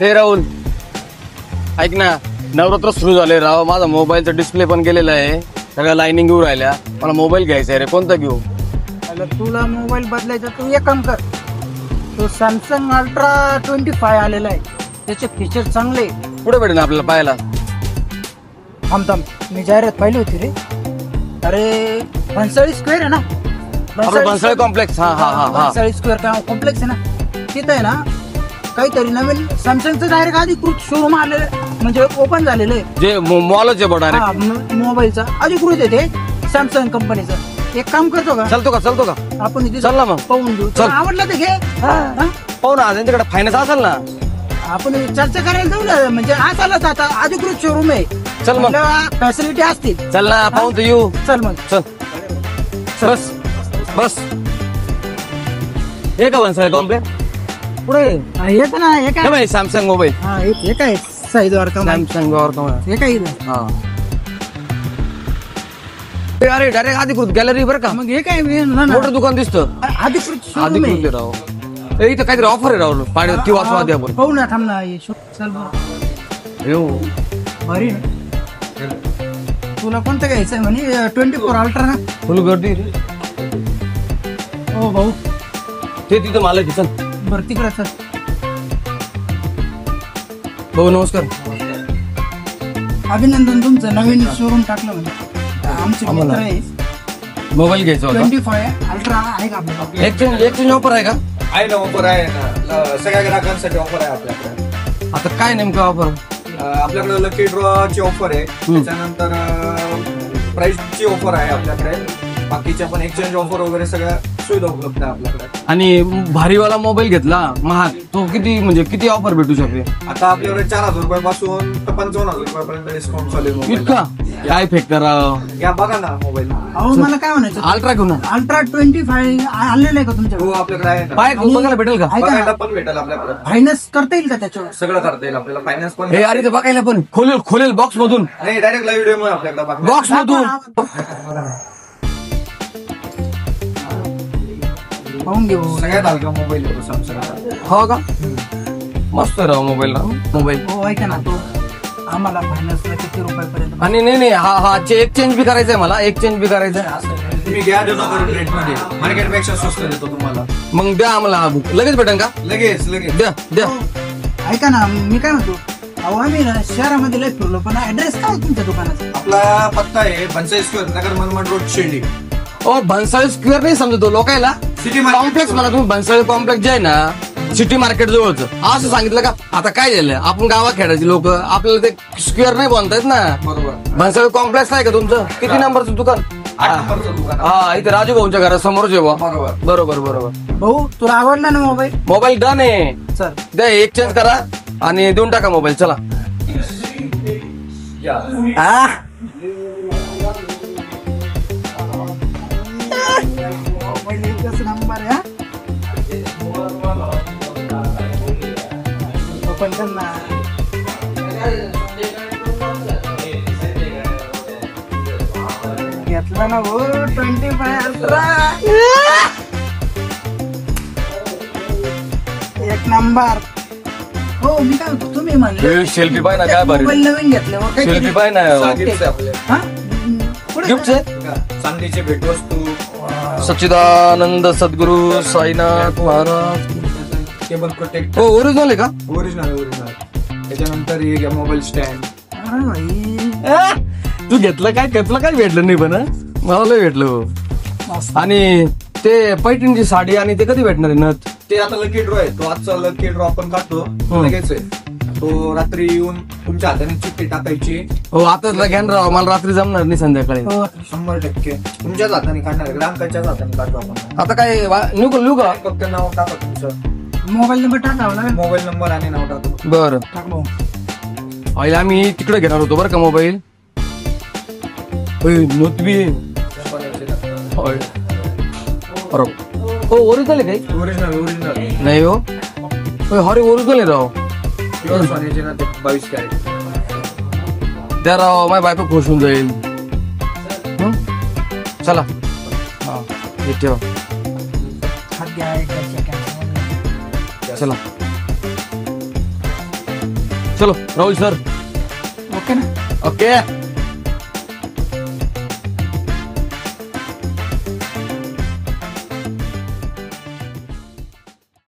हे राहुल, ऐक ना, नवरात्र सुरू झाले राव. माझा मोबाईलचा डिस्प्ले पण गेलेला आहे, सगळ्या लाईनिंग घेऊन राहिल्या. मला मोबाईल घ्यायचा आहे रे, कोणता घेऊ? तुला मोबाईल बदलायचा तू एक काम कर, तो सॅमसंग अल्ट्रा 25 आलेला आहे, त्याचे फीचर चांगले. कुठे भेटेल आपल्याला पाहायला? थांब, मी जाहिरात पाहिली होती रे. अरे भन्साळी स्क्वेअर आहे ना, भन्साळी कॉम्प्लेक्स. हा भन्साळी स्क्वेअर कॉम्प्लेक्स आहे ना, तिथं आहे ना काहीतरी नवीन सॅमसंगचं डायरेक्ट अधिकृत शोरूम आलेलं, म्हणजे ओपन झालेलं आहे. जे मॉलच आहे डायरेक्ट मोबाईलचा अधिकृत आहे ते सॅमसंग कंपनीचं. एक काम करतो का? चलतो का आपण इथे चल ना मग, पाहून घेऊ. चल. आवडलं तर घे. पाहू ना, त्यांच्याकडे फायनान्स असेल ना, आपण चर्चा करायला जाऊ ना, म्हणजे आलाच आता अधिकृत शोरूम आहे. चल मग, फॅसिलिटी असतील. चल ना, पाहून तर येऊ. चल मग, चल. बस हे का भन्साळी कॉम्प्लेक्स? पुढे येत ना, हे काय सॅमसंग मोबाईल. हा हे काय साईजवर का सॅमसंग हे काय अरे डायरेक्ट अधिकृत गॅलरी बरं का? मग हे काय मोठं दुकान दिसतं, अधिकृत अधिकृत राव. इथं काहीतरी ऑफर आहे राव, पाणी ती वाचवा आधी आपण. पाहू ना, थांब ना. चल येऊ भारी. तुला कोणतं घ्यायचंय म्हणे? 24 अल्ट्रा ना? फुल गर्दी रे. हो भाऊ, ते तिथं मला चल बरं तिकडे चल. भाऊ नमस्कार. अभिनंदन, तुमचं नवीन शोरूम टाकलं म्हणजे. आमचे मित्र आहे, मोबाईल घ्यायचा होता. 25 अल्ट्रा आहे का आपल्याला? एक्सचेंज ऑफर आहे का? आहे ना, ऑफर आहे ना, सगळ्या ग्राहकांसाठी ऑफर आहे आपल्याकडे. आता काय नेमकं ऑफर? आपल्याकडे लकी ड्रॉ ची ऑफर आहे, त्याच्यानंतर प्राइस ची ऑफर आहे आपल्याकडे. बाकीच्या पण एक्सचेंज ऑफर वगैरे सगळ्या सुविधा उपलब्ध आहे आपल्याकडे. आणि भारीवाला मोबाईल घेतला महाग, तो किती म्हणजे किती ऑफर भेटू शकते? आता आपल्याकडे 4,000 रुपयापासून तर 55,000 रुपयापर्यंत डिस्काउंट चालू आहे. इतका काय फेकणार? या बघा ना मोबाईल. अहो मला काय म्हणायचं, अल्ट्रा घेऊन अल्ट्रा 25 आलेलं आहे का तुमच्याकडे? हो आपल्याकडे आहे ना. पाय बघायला भेटेल का? बघायला पण भेटेल आपल्याकडे, फायनान्स करता येईल का त्याच्यावर? सगळं करता येईल आपल्याला. फायनान्स पण हे अरे ते बघायला पण खोलेल बॉक्स मधून, नाही, डायरेक्ट लाईव्ह डेमो आहे आपल्याकडे. बॉक्स मधून पाहून घेऊ. सगळ्यात हलका मोबाईल आहे सॅमसंगचा. हो का? मस्त राव मोबाईल ना, मोबाईल. हो ऐका ना, तो आम्हाला फायनान्सला किती रुपयापर्यंत? आणि नाही हा एक्सचेंज बी करायचंय मला, एक्सचेंज बी करायचंय. तुम्ही घ्या, देतो करून रेटमध्ये, मार्केटपेक्षा स्वस्त देतो तुम्हाला. मग द्या आम्हाला हा बुक, लगेच भेटेल का? लगेच द्या. ऐका ना, मी काय म्हणतो, अहो आम्ही ना शहरामध्ये लय फिरलो, पण ऍड्रेस काय आहे तुमच्या दुकानाचा? आपला पत्ता आहे Bhansali square, Nagar Manmad road, Shirdi. Bhansali square नाही समजतो लोकायला, सिटी कॉम्प्लेक्स. मला तुम्ही भन्साळी कॉम्प्लेक्स जे आहे ना, सिटी मार्केट जवळच असं सांगितलं का? आता काय झालं, आपण गावात खेळायचे लोक, आपल्याला ते स्क्वेअर नाही बनतायत ना. बरोबर. भन्साळी कॉम्प्लेक्स नाही का तुमचं? किती नंबरचं दुकान? 8 नंबरचं दुकान. हा, इथे राजू भाऊंच्या घरासमोर जेव्हा. बरोबर. भाऊ तुला आवडला ना मोबाईल? मोबाईल डन आहे. चल द्या, एक्सचेंज करा आणि देऊन टाका मोबाईल. चला. मोबाईल एकच नंबर आहे. ओपन कर ना. घेतला ना भाऊ 25 अल्ट्रा, एक नंबर. हो मी काय म्हणतो, तुम्ही म्हणले सेल्फी पाय ना, काय भारी मोबाईल नवीन घेतल्यावर काय सेल्फी पाय ना. गिफ्ट आपले गिफ्ट आहे, चांदीचे भेटवस्तू, सच्चिदानंद सद्गुरु साईनाथ महाराज. Cable protect. हो, ओरिजिनल आहे का? ओरिजिनल. त्याच्यानंतर हे घ्या मोबाईल स्टँड. अरे भाई, तू घेतलं काय भेटलं नाही पण मला लय भेटलं. आणि ते पैठणची साडी आणि ते कधी भेटणार आहे नथ? ते आता लकी ड्रॉ आहे, तो आजचा लकी ड्रॉ आपण काढतो लगेच आहे. तो रात्री येऊन तुमच्या हाताने चिठ्ठी टाकायची. हो, आताच घ्या ना राव, मला रात्री जमणार नाही संध्याकाळी. 100% तुमच्याच हाताने काढणार आहे, ग्राहकांच्याच हाताने काढतो आपण. आता काय लिहू का? फक्त नाव टाका तुमचं, मोबाईल नंबर टाकावा लागेल. मोबाईल नंबर आणि नाव टाका. बरं. टाक भाऊ. अहिले आम्ही तिकडे घेणार होतो बरं का मोबाईल. नोतबी हो, ओरिजिनल आहे काही? ओरिजिनल नाही हो, हरे ओरिजिनल आहे राव. प्युअर सोन्याचे ना ते 22 कॅरेट. द्या राव, माझी बायको खुश होऊन जाईल. चला. हा, हे ठेवा. हात घ्या, एक सेकंड. चला. चलो राहुल सर. ओके ना? ओके.